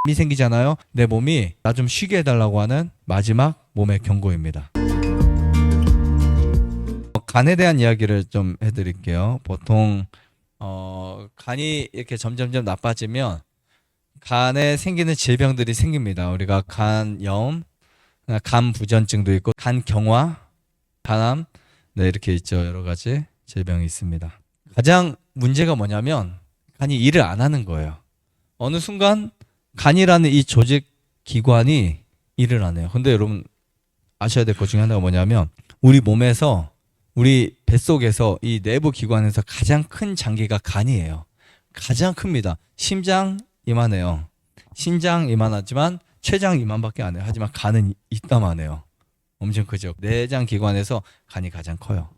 이 생기잖아요. 내 몸이 나 좀 쉬게 해달라고 하는 마지막 몸의 경고입니다. 간에 대한 이야기를 좀 해드릴게요. 보통 간이 이렇게 점점점 나빠지면 간에 생기는 질병들이 생깁니다. 우리가 간염, 간부전증도 있고 간경화, 간암, 네, 이렇게 있죠. 여러 가지 질병이 있습니다. 가장 문제가 뭐냐면 간이 일을 안 하는 거예요. 어느 순간 간이라는 이 조직 기관이 일을 안 해요. 근데 여러분 아셔야 될 것 중에 하나가 뭐냐면 우리 몸에서 우리 뱃속에서 이 내부 기관에서 가장 큰 장기가 간이에요. 가장 큽니다. 심장 이만해요. 신장 이만하지만 췌장 이만밖에 안 해요. 하지만 간은 이따만해요. 엄청 크죠. 내장 기관에서 간이 가장 커요.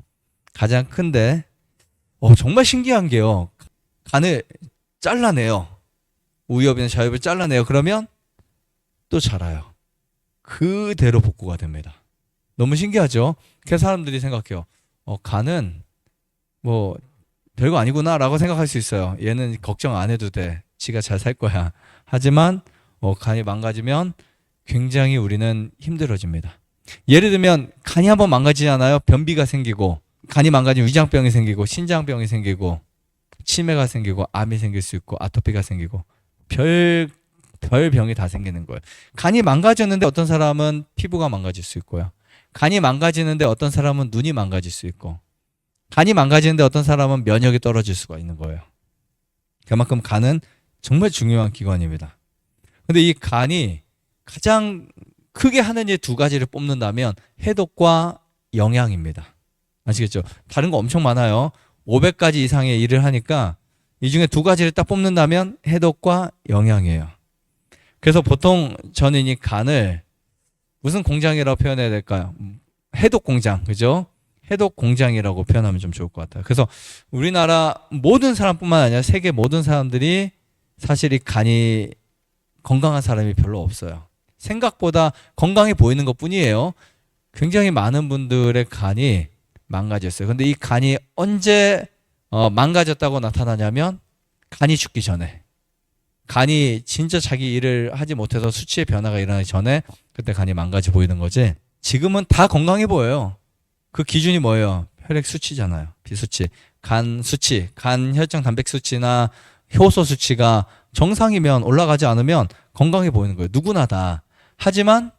가장 큰데 정말 신기한 게요. 간을 잘라내요. 우엽이나 자엽을 잘라내요. 그러면 또 자라요. 그대로 복구가 됩니다. 너무 신기하죠? 그래서 사람들이 생각해요. 간은 뭐 별거 아니구나 라고 생각할 수 있어요. 얘는 걱정 안 해도 돼. 지가 잘 살 거야. 하지만 간이 망가지면 굉장히 우리는 힘들어집니다. 예를 들면 간이 한번 망가지잖아요. 변비가 생기고 간이 망가지면 위장병이 생기고 신장병이 생기고 치매가 생기고 암이 생길 수 있고 아토피가 생기고 별 병이 다 생기는 거예요. 간이 망가졌는데 어떤 사람은 피부가 망가질 수 있고요. 간이 망가지는데 어떤 사람은 눈이 망가질 수 있고 간이 망가지는데 어떤 사람은 면역이 떨어질 수가 있는 거예요. 그만큼 간은 정말 중요한 기관입니다. 근데 이 간이 가장 크게 하는 일 두 가지를 뽑는다면 해독과 영양입니다. 아시겠죠? 다른 거 엄청 많아요. 500가지 이상의 일을 하니까 이 중에 두 가지를 딱 뽑는다면 해독과 영양이에요. 그래서 보통 저는 이 간을 무슨 공장이라고 표현해야 될까요? 해독 공장, 그죠? 해독 공장이라고 표현하면 좀 좋을 것 같아요. 그래서 우리나라 모든 사람뿐만 아니라 세계 모든 사람들이 사실 이 간이 건강한 사람이 별로 없어요. 생각보다 건강해 보이는 것 뿐이에요. 굉장히 많은 분들의 간이 망가졌어요. 근데 이 간이 언제 망가졌다고 나타나냐면 간이 죽기 전에. 간이 진짜 자기 일을 하지 못해서 수치의 변화가 일어나기 전에 그때 간이 망가져 보이는 거지. 지금은 다 건강해 보여요. 그 기준이 뭐예요? 혈액 수치잖아요. 비수치, 간 수치, 간 혈장 단백 수치나 효소 수치가 정상이면 올라가지 않으면 건강해 보이는 거예요. 누구나 다. 하지만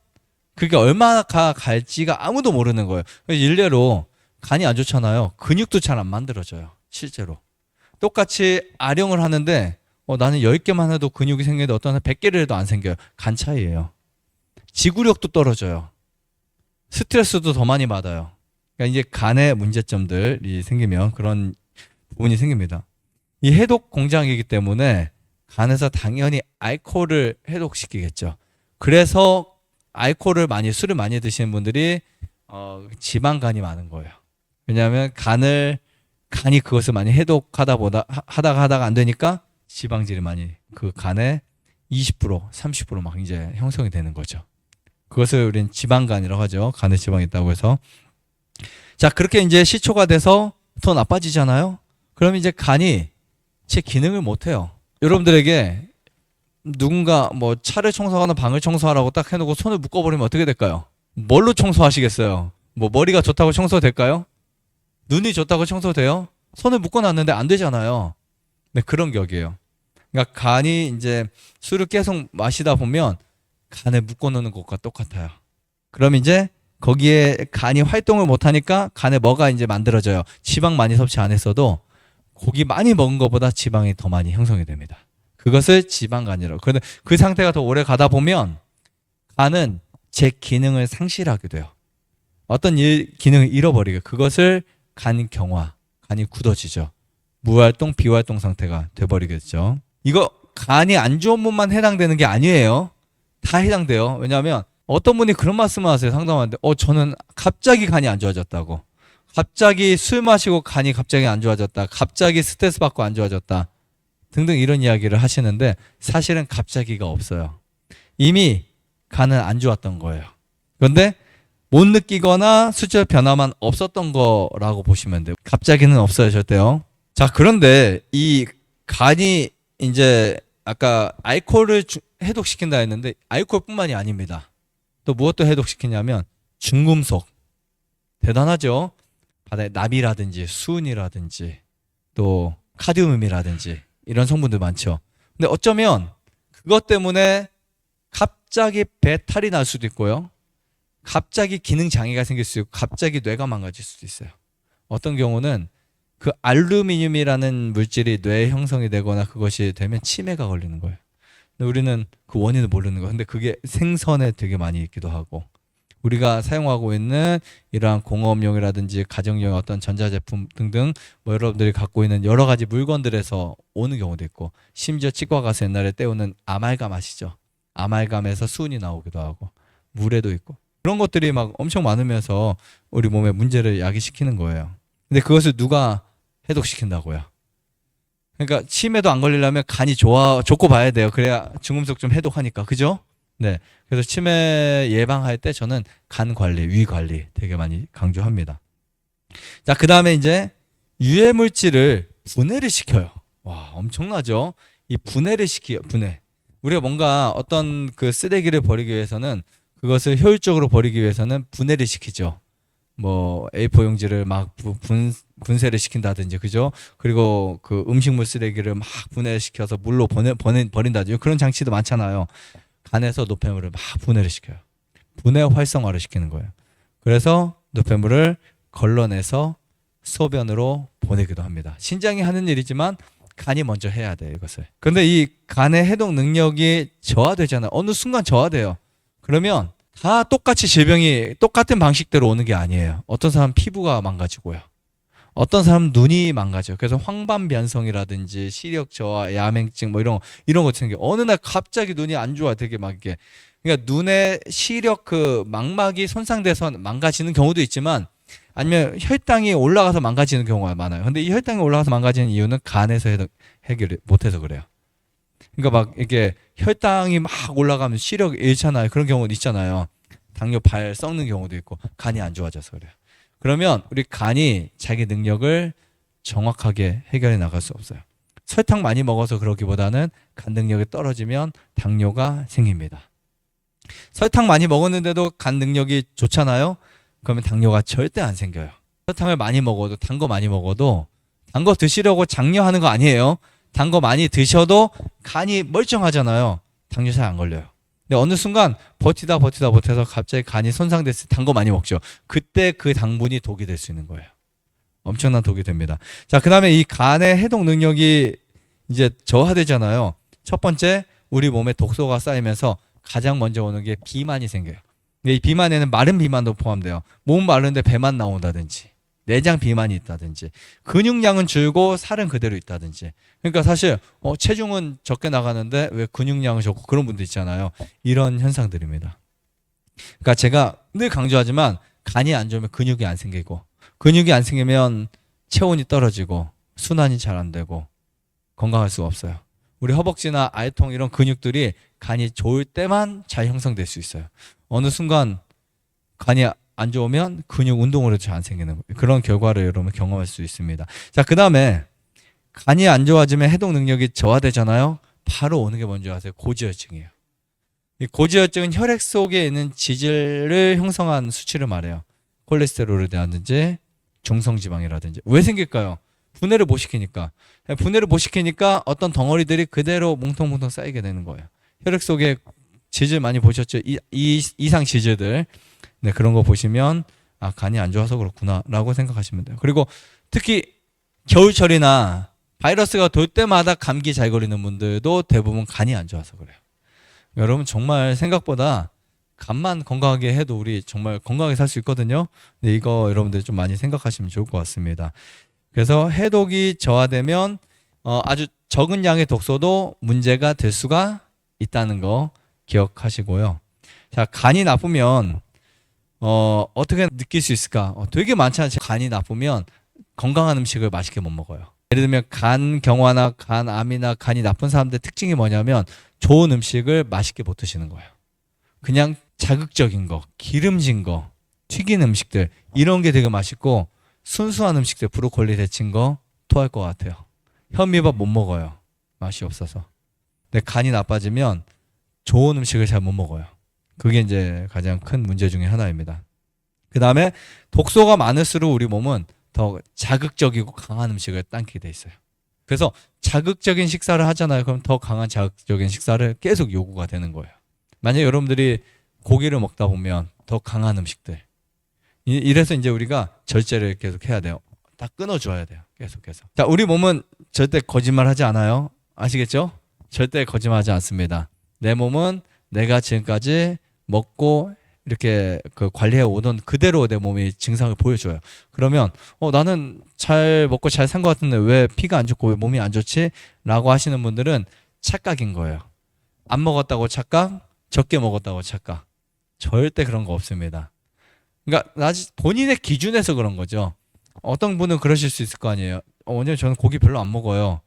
그게 얼마나 갈지가 아무도 모르는 거예요. 일례로 간이 안 좋잖아요. 근육도 잘 안 만들어져요. 실제로. 똑같이 아령을 하는데 나는 10개만 해도 근육이 생기는데 어떤 사람은 100개를 해도 안 생겨요. 간 차이예요. 지구력도 떨어져요. 스트레스도 더 많이 받아요. 그러니까 이제 간에 문제점들이 생기면 그런 부분이 생깁니다. 이 해독 공장이기 때문에 간에서 당연히 알코올을 해독시키겠죠. 그래서 알코올을 술을 많이 드시는 분들이 지방간이 많은 거예요. 왜냐하면 간이 그것을 많이 하다가 안 되니까 지방질이 많이 그 간에 20%, 30% 막 이제 형성이 되는 거죠. 그것을 우리는 지방간이라고 하죠. 간에 지방이 있다고 해서. 자, 그렇게 이제 시초가 돼서 더 나빠지잖아요. 그럼 이제 간이 제 기능을 못 해요. 여러분들에게 누군가 차를 청소하거나 방을 청소하라고 딱 해놓고 손을 묶어버리면 어떻게 될까요? 뭘로 청소하시겠어요? 머리가 좋다고 청소될까요? 눈이 좋다고 청소돼요? 손을 묶어놨는데 안 되잖아요. 네, 그런 격이에요. 그러니까 간이 이제 술을 계속 마시다 보면 간에 묶어놓는 것과 똑같아요. 그럼 이제 거기에 간이 활동을 못하니까 간에 뭐가 이제 만들어져요? 지방 많이 섭취 안 했어도 고기 많이 먹은 것보다 지방이 더 많이 형성이 됩니다. 그것을 지방간이라고. 그런데 그 상태가 더 오래 가다 보면 간은 제 기능을 상실하게 돼요. 어떤 기능을 잃어버리게. 그것을 간경화, 간이 굳어지죠. 무활동, 비활동 상태가 돼버리겠죠. 이거 간이 안 좋은 분만 해당되는 게 아니에요. 다 해당돼요. 왜냐하면 어떤 분이 그런 말씀을 하세요. 상담하는데 저는 갑자기 간이 안 좋아졌다고. 갑자기 술 마시고 간이 갑자기 안 좋아졌다. 갑자기 스트레스 받고 안 좋아졌다. 등등 이런 이야기를 하시는데 사실은 갑자기가 없어요. 이미 간은 안 좋았던 거예요. 그런데 못 느끼거나 수치의 변화만 없었던 거라고 보시면 돼요. 갑자기는 없어요. 절대요. 자, 그런데 이 간이 이제 아까 알코올을 해독시킨다 했는데 알코올뿐만이 아닙니다. 또 무엇도 해독시키냐면 중금속. 대단하죠? 바다에 납이라든지 수은이라든지 또 카드뮴이라든지 이런 성분들 많죠. 근데 어쩌면 그것 때문에 갑자기 배탈이 날 수도 있고요. 갑자기 기능 장애가 생길 수 있고 갑자기 뇌가 망가질 수도 있어요. 어떤 경우는 그 알루미늄이라는 물질이 뇌에 형성이 되거나 그것이 되면 치매가 걸리는 거예요. 근데 우리는 그 원인을 모르는 거예요. 근데 그게 생선에 되게 많이 있기도 하고 우리가 사용하고 있는 이러한 공업용이라든지 가정용 어떤 전자제품 등등 뭐 여러분들이 갖고 있는 여러 가지 물건들에서 오는 경우도 있고 심지어 치과 가서 옛날에 때우는 아말감 아시죠? 아말감에서 수은이 나오기도 하고 물에도 있고 그런 것들이 막 엄청 많으면서 우리 몸에 문제를 야기시키는 거예요. 근데 그것을 누가 해독시킨다고요? 그러니까 치매도 안 걸리려면 간이 좋고 봐야 돼요. 그래야 중금속 좀 해독하니까. 그죠? 네. 그래서 치매 예방할 때 저는 간 관리, 위 관리 되게 많이 강조합니다. 자, 그 다음에 이제 유해 물질을 분해를 시켜요. 와, 엄청나죠? 이 분해를 시켜요. 분해. 우리가 뭔가 어떤 그 쓰레기를 버리기 위해서는 그것을 효율적으로 버리기 위해서는 분해를 시키죠. 뭐 A4 용지를 막 분쇄를 시킨다든지 그죠? 그리고 그 음식물 쓰레기를 막 분해시켜서 물로 버린다든지 그런 장치도 많잖아요. 간에서 노폐물을 막 분해를 시켜요. 분해 활성화를 시키는 거예요. 그래서 노폐물을 걸러내서 소변으로 보내기도 합니다. 신장이 하는 일이지만 간이 먼저 해야 돼요, 이것을. 근데 이 간의 해독 능력이 저하되잖아요. 어느 순간 저하돼요. 그러면 다 똑같이 질병이 똑같은 방식대로 오는 게 아니에요. 어떤 사람은 피부가 망가지고요. 어떤 사람은 눈이 망가져요. 그래서 황반변성이라든지 시력 저하, 야맹증 뭐 이런 거 생겨. 어느 날 갑자기 눈이 안 좋아. 되게 막 이게. 그러니까 눈의 시력 그 망막이 손상돼서 망가지는 경우도 있지만 아니면 혈당이 올라가서 망가지는 경우가 많아요. 근데 이 혈당이 올라가서 망가지는 이유는 간에서 해결을 못해서 그래요. 그러니까 막 이렇게 혈당이 막 올라가면 시력 잃잖아요. 그런 경우도 있잖아요. 당뇨 발 썩는 경우도 있고 간이 안 좋아져서 그래요. 그러면 우리 간이 자기 능력을 정확하게 해결해 나갈 수 없어요. 설탕 많이 먹어서 그러기보다는 간 능력이 떨어지면 당뇨가 생깁니다. 설탕 많이 먹었는데도 간 능력이 좋잖아요. 그러면 당뇨가 절대 안 생겨요. 설탕을 많이 먹어도 단 거 많이 먹어도 단 거 드시려고 장려하는 거 아니에요. 단 거 많이 드셔도 간이 멀쩡하잖아요. 당뇨 잘 안 걸려요. 근데 어느 순간 버티다 갑자기 간이 손상됐을 때 단 거 많이 먹죠. 그때 그 당분이 독이 될 수 있는 거예요. 엄청난 독이 됩니다. 자, 그 다음에 이 간의 해독 능력이 이제 저하되잖아요. 첫 번째, 우리 몸에 독소가 쌓이면서 가장 먼저 오는 게 비만이 생겨요. 근데 이 비만에는 마른 비만도 포함돼요. 몸 마른데 배만 나온다든지 내장 비만이 있다든지 근육량은 줄고 살은 그대로 있다든지 그러니까 사실 체중은 적게 나가는데 왜 근육량은 적고 그런 분들 있잖아요. 이런 현상들입니다. 그러니까 제가 늘 강조하지만 간이 안 좋으면 근육이 안 생기고 근육이 안 생기면 체온이 떨어지고 순환이 잘 안 되고 건강할 수가 없어요. 우리 허벅지나 알통 이런 근육들이 간이 좋을 때만 잘 형성될 수 있어요. 어느 순간 간이 안 좋으면 근육 운동으로 잘 안 생기는 거예요. 그런 결과를 여러분 경험할 수 있습니다. 자, 그 다음에 간이 안 좋아지면 해독 능력이 저하되잖아요. 바로 오는 게 뭔지 아세요? 고지혈증이에요. 이 고지혈증은 혈액 속에 있는 지질을 형성한 수치를 말해요. 콜레스테롤이라든지 중성지방이라든지. 왜 생길까요? 분해를 못 시키니까. 분해를 못 시키니까 어떤 덩어리들이 그대로 뭉텅뭉텅 쌓이게 되는 거예요. 혈액 속에 지질 많이 보셨죠? 이상 지질들. 네, 그런 거 보시면 아, 간이 안 좋아서 그렇구나 라고 생각하시면 돼요. 그리고 특히 겨울철이나 바이러스가 돌 때마다 감기 잘 걸리는 분들도 대부분 간이 안 좋아서 그래요. 여러분 정말 생각보다 간만 건강하게 해도 우리 정말 건강하게 살 수 있거든요. 근데 이거 여러분들 좀 많이 생각하시면 좋을 것 같습니다. 그래서 해독이 저하되면 아주 적은 양의 독소도 문제가 될 수가 있다는 거 기억하시고요. 자, 간이 나쁘면 어떻게 느낄 수 있을까? 되게 많잖아요. 간이 나쁘면 건강한 음식을 맛있게 못 먹어요. 예를 들면 간경화나 간암이나 간이 나쁜 사람들의 특징이 뭐냐면 좋은 음식을 맛있게 못 드시는 거예요. 그냥 자극적인 거, 기름진 거, 튀긴 음식들 이런 게 되게 맛있고 순수한 음식들 브로콜리 데친 거 토할 것 같아요. 현미밥 못 먹어요. 맛이 없어서. 근데 간이 나빠지면 좋은 음식을 잘 못 먹어요. 그게 이제 가장 큰 문제 중에 하나입니다. 그 다음에 독소가 많을수록 우리 몸은 더 자극적이고 강한 음식을 당기게 돼 있어요. 그래서 자극적인 식사를 하잖아요. 그럼 더 강한 자극적인 식사를 계속 요구가 되는 거예요. 만약에 여러분들이 고기를 먹다 보면 더 강한 음식들. 이래서 이제 우리가 절제를 계속 해야 돼요. 다 끊어줘야 돼요. 계속해서. 자, 우리 몸은 절대 거짓말 하지 않아요. 아시겠죠? 절대 거짓말하지 않습니다. 내 몸은 내가 지금까지 먹고 이렇게 그 관리해 오던 그대로 내 몸이 증상을 보여줘요. 그러면 나는 잘 먹고 잘 산 것 같은데 왜 피가 안 좋고 왜 몸이 안 좋지? 라고 하시는 분들은 착각인 거예요. 안 먹었다고 착각, 적게 먹었다고 착각. 절대 그런 거 없습니다. 그러니까 본인의 기준에서 그런 거죠. 어떤 분은 그러실 수 있을 거 아니에요. 왜냐면 저는 고기 별로 안 먹어요.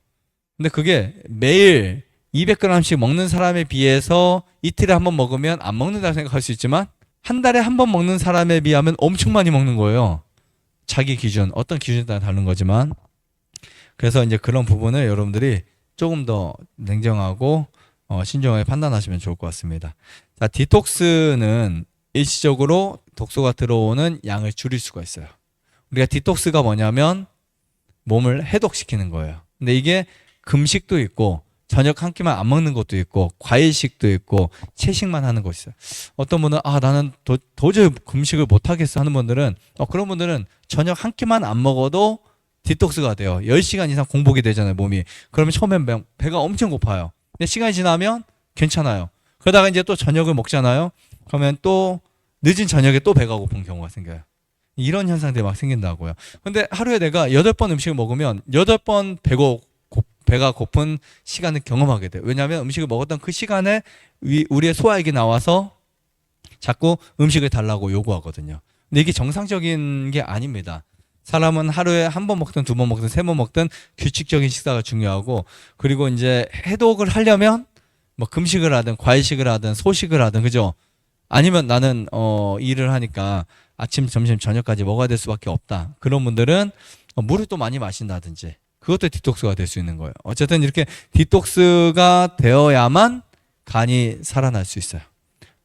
근데 그게 매일 200g씩 먹는 사람에 비해서 이틀에 한 번 먹으면 안 먹는다고 생각할 수 있지만 한 달에 한 번 먹는 사람에 비하면 엄청 많이 먹는 거예요. 자기 기준, 어떤 기준에 따라 다른 거지만. 그래서 이제 그런 부분을 여러분들이 조금 더 냉정하고 신중하게 판단하시면 좋을 것 같습니다. 자, 디톡스는 일시적으로 독소가 들어오는 양을 줄일 수가 있어요. 우리가 디톡스가 뭐냐면 몸을 해독시키는 거예요. 근데 이게 금식도 있고 저녁 한 끼만 안 먹는 것도 있고 과일식도 있고 채식만 하는 것이 있어요. 어떤 분은 나는 도저히 금식을 못 하겠어 하는 분들은 그런 분들은 저녁 한 끼만 안 먹어도 디톡스가 돼요. 10시간 이상 공복이 되잖아요, 몸이. 그러면 처음엔 배가 엄청 고파요. 근데 시간이 지나면 괜찮아요. 그러다가 이제 또 저녁을 먹잖아요. 그러면 또 늦은 저녁에 또 배가 고픈 경우가 생겨요. 이런 현상들이 막 생긴다고요. 근데 하루에 내가 8번 음식을 먹으면 8번 배가 고픈 시간을 경험하게 돼요. 왜냐하면 음식을 먹었던 그 시간에 우리의 소화액이 나와서 자꾸 음식을 달라고 요구하거든요. 근데 이게 정상적인 게 아닙니다. 사람은 하루에 한 번 먹든 2번 먹든 3번 먹든 규칙적인 식사가 중요하고, 그리고 이제 해독을 하려면 뭐 금식을 하든 과일식을 하든 소식을 하든, 그죠? 아니면 나는 일을 하니까 아침, 점심, 저녁까지 먹어야 될 수밖에 없다. 그런 분들은 물을 또 많이 마신다든지, 그것도 디톡스가 될 수 있는 거예요. 어쨌든 이렇게 디톡스가 되어야만 간이 살아날 수 있어요.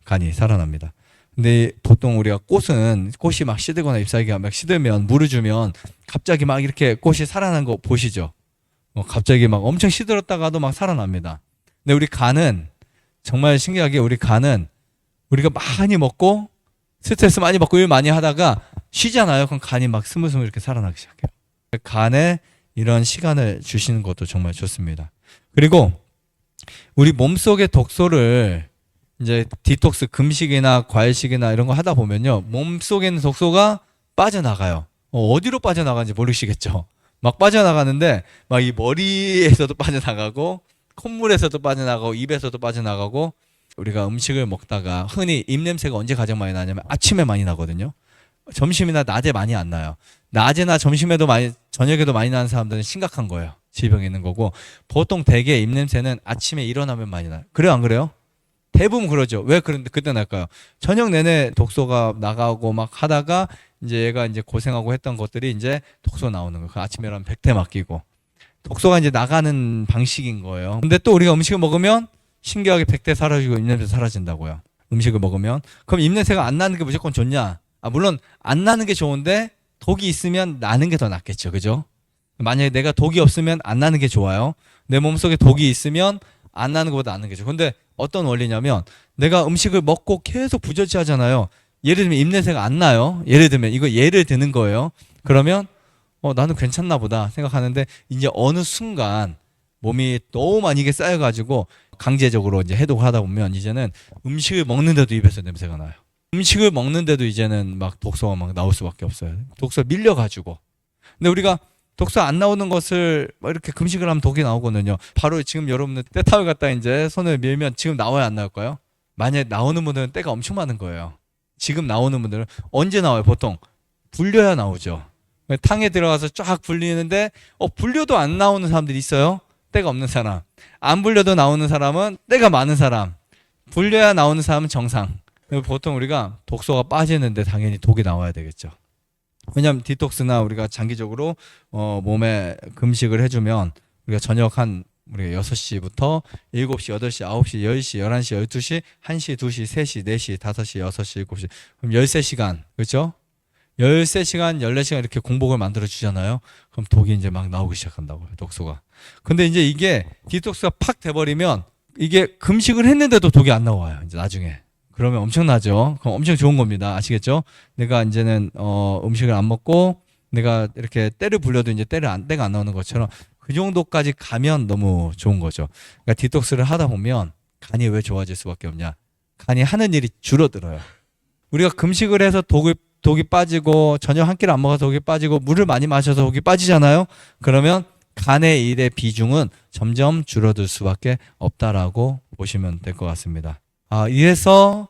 간이 살아납니다. 근데 보통 우리가 꽃이 막 시들거나 잎사귀가 막 시들면 물을 주면 갑자기 막 이렇게 꽃이 살아난 거 보시죠? 갑자기 막 엄청 시들었다가도 막 살아납니다. 근데 우리 간은 정말 신기하게, 우리 간은 우리가 많이 먹고 스트레스 많이 받고 일 많이 하다가 쉬잖아요. 그럼 간이 막 스물스물 이렇게 살아나기 시작해요. 간에 이런 시간을 주시는 것도 정말 좋습니다. 그리고 우리 몸속의 독소를 이제 디톡스, 금식이나 과일식이나 이런 거 하다 보면요, 몸속에 있는 독소가 빠져나가요. 어디로 빠져나가는지 모르시겠죠? 막 빠져나가는데 막 이 머리에서도 빠져나가고 콧물에서도 빠져나가고 입에서도 빠져나가고, 우리가 음식을 먹다가 흔히 입냄새가 언제 가장 많이 나냐면 아침에 많이 나거든요. 점심이나 낮에 많이 안 나요. 낮에나 점심에도 많이, 저녁에도 많이 나는 사람들은 심각한 거예요. 질병이 있는 거고, 보통 대개 입냄새는 아침에 일어나면 많이 나요. 그래요, 안 그래요? 대부분 그러죠. 왜 그때 날까요? 저녁 내내 독소가 나가고 막 하다가 이제 얘가 이제 고생하고 했던 것들이 이제 독소 나오는 거예요. 그 아침에 일어나면 백태 맡기고. 독소가 이제 나가는 방식인 거예요. 근데 또 우리가 음식을 먹으면 신기하게 백태 사라지고 입냄새 사라진다고요. 음식을 먹으면. 그럼 입냄새가 안 나는 게 무조건 좋냐? 물론 안 나는 게 좋은데 독이 있으면 나는 게 더 낫겠죠. 그죠? 만약에 내가 독이 없으면 안 나는 게 좋아요. 내 몸속에 독이 있으면 안 나는 것보다 나는 게 좋아요. 근데 어떤 원리냐면, 내가 음식을 먹고 계속 부조치 하잖아요. 예를 들면 입냄새가 안 나요. 예를 들면, 이거 예를 드는 거예요. 그러면 나는 괜찮나 보다 생각하는데, 이제 어느 순간 몸이 너무 많이 이게 쌓여가지고 강제적으로 이제 해독을 하다 보면 이제는 음식을 먹는데도 입에서 냄새가 나요. 음식을 먹는데도 이제는 막 독소가 막 나올 수밖에 없어요. 독소가 밀려가지고. 근데 우리가 독소 안 나오는 것을 이렇게 금식을 하면 독이 나오거든요. 바로 지금 여러분들 때타올 갖다 이제 손을 밀면 지금 나와야 안 나올까요? 만약에 나오는 분들은 때가 엄청 많은 거예요. 지금 나오는 분들은 언제 나와요? 보통 불려야 나오죠. 탕에 들어가서 쫙 불리는데 불려도 안 나오는 사람들이 있어요. 때가 없는 사람. 안 불려도 나오는 사람은 때가 많은 사람. 불려야 나오는 사람은 정상. 보통 우리가 독소가 빠지는데 당연히 독이 나와야 되겠죠. 왜냐하면 디톡스나 우리가 장기적으로 몸에 금식을 해주면 우리가 저녁 한 우리가 6시부터 7시, 8시, 9시, 10시, 11시, 12시, 1시, 2시, 3시, 4시, 5시, 6시, 7시. 그럼 13시간. 그렇죠? 13시간, 14시간 이렇게 공복을 만들어 주잖아요. 그럼 독이 이제 막 나오기 시작한다고요. 독소가. 근데 이제 이게 디톡스가 팍 돼버리면 이게 금식을 했는데도 독이 안 나와요. 이제 나중에. 그러면 엄청나죠. 그럼 엄청 좋은 겁니다. 아시겠죠? 내가 이제는 음식을 안 먹고 내가 이렇게 때를 불려도 이제 때가 안 나오는 것처럼 그 정도까지 가면 너무 좋은 거죠. 그러니까 디톡스를 하다 보면 간이 왜 좋아질 수밖에 없냐? 간이 하는 일이 줄어들어요. 우리가 금식을 해서 독이 빠지고 저녁 한 끼를 안 먹어서 독이 빠지고 물을 많이 마셔서 독이 빠지잖아요. 그러면 간의 일의 비중은 점점 줄어들 수밖에 없다라고 보시면 될 것 같습니다. 아, 이래서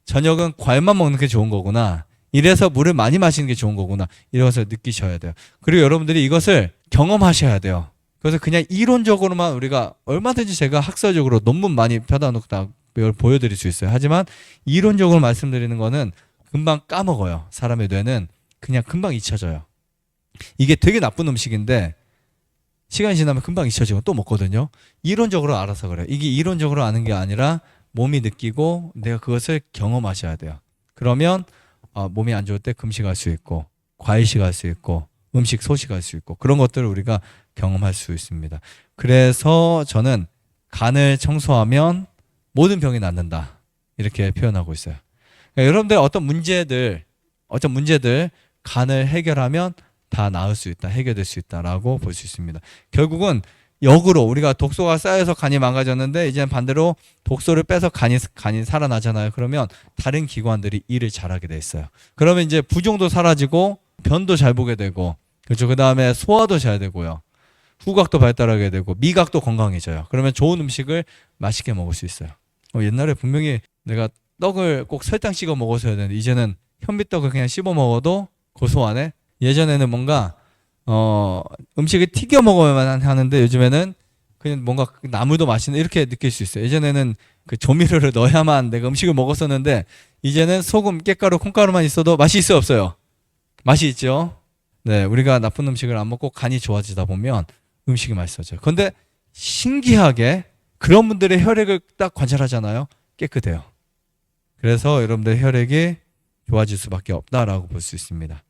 저녁은 과일만 먹는 게 좋은 거구나. 이래서 물을 많이 마시는 게 좋은 거구나. 이것을 느끼셔야 돼요. 그리고 여러분들이 이것을 경험하셔야 돼요. 그래서 그냥 이론적으로만 우리가 얼마든지 제가 학설적으로 논문 많이 펴다 놓고 다 보여드릴 수 있어요. 하지만 이론적으로 말씀드리는 거는 금방 까먹어요. 사람의 뇌는 그냥 금방 잊혀져요. 이게 되게 나쁜 음식인데 시간이 지나면 금방 잊혀지고 또 먹거든요. 이론적으로 알아서 그래요. 이게 이론적으로 아는 게 아니라 몸이 느끼고 내가 그것을 경험하셔야 돼요. 그러면 몸이 안 좋을 때 금식할 수 있고 과일식할 수 있고 음식 소식할 수 있고 그런 것들을 우리가 경험할 수 있습니다. 그래서 저는 간을 청소하면 모든 병이 낫는다 이렇게 표현하고 있어요. 그러니까 여러분들 어떤 문제들 간을 해결하면 다 나을 수 있다, 해결될 수 있다라고 볼 수 있습니다. 결국은 역으로 우리가 독소가 쌓여서 간이 망가졌는데 이제는 반대로 독소를 빼서 간이 살아나잖아요. 그러면 다른 기관들이 일을 잘하게 돼 있어요. 그러면 이제 부종도 사라지고 변도 잘 보게 되고 그렇죠. 그 다음에 소화도 잘 되고요. 후각도 발달하게 되고 미각도 건강해져요. 그러면 좋은 음식을 맛있게 먹을 수 있어요. 옛날에 분명히 내가 떡을 꼭 설탕 찍어 먹었어야 되는데 이제는 현미떡을 그냥 씹어 먹어도 고소하네. 예전에는 뭔가 음식을 튀겨 먹어야만 하는데 요즘에는 그냥 뭔가 나물도 맛있는 이렇게 느낄 수 있어요. 예전에는 그 조미료를 넣어야만 내가 음식을 먹었었는데 이제는 소금, 깻가루, 콩가루만 있어도 맛이 있어요, 없어요? 맛이 있죠. 네, 우리가 나쁜 음식을 안 먹고 간이 좋아지다 보면 음식이 맛있어져요. 그런데 신기하게 그런 분들의 혈액을 딱 관찰하잖아요. 깨끗해요. 그래서 여러분들 혈액이 좋아질 수밖에 없다라고 볼 수 있습니다.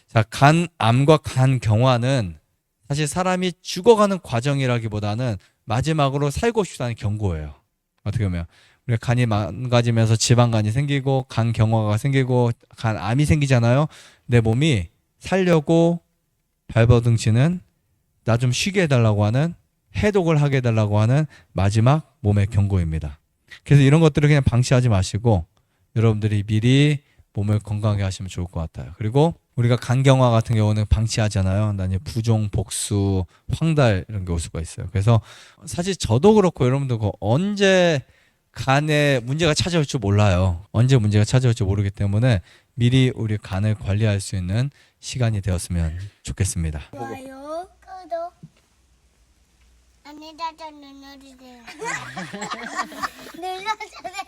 자, 간암과 간경화는 사실 사람이 죽어가는 과정이라기보다는 마지막으로 살고 싶다는 경고예요. 어떻게 보면 우리가 간이 망가지면서 지방간이 생기고 간경화가 생기고 간암이 생기잖아요. 내 몸이 살려고 발버둥치는 나 좀 쉬게 해달라고 하는 해독을 하게 해달라고 하는 마지막 몸의 경고입니다. 그래서 이런 것들을 그냥 방치하지 마시고 여러분들이 미리 몸을 건강하게 하시면 좋을 것 같아요. 그리고 우리가 간경화 같은 경우는 방치하잖아요. 난 부종, 복수, 황달 이런 게 올 수가 있어요. 그래서 사실 저도 그렇고 여러분도 언제 간에 문제가 찾아올 줄 몰라요. 언제 문제가 찾아올 줄 모르기 때문에 미리 우리 간을 관리할 수 있는 시간이 되었으면 좋겠습니다. 좋아요, 구독, 안내자전 눌러주세요. 눌러주세요.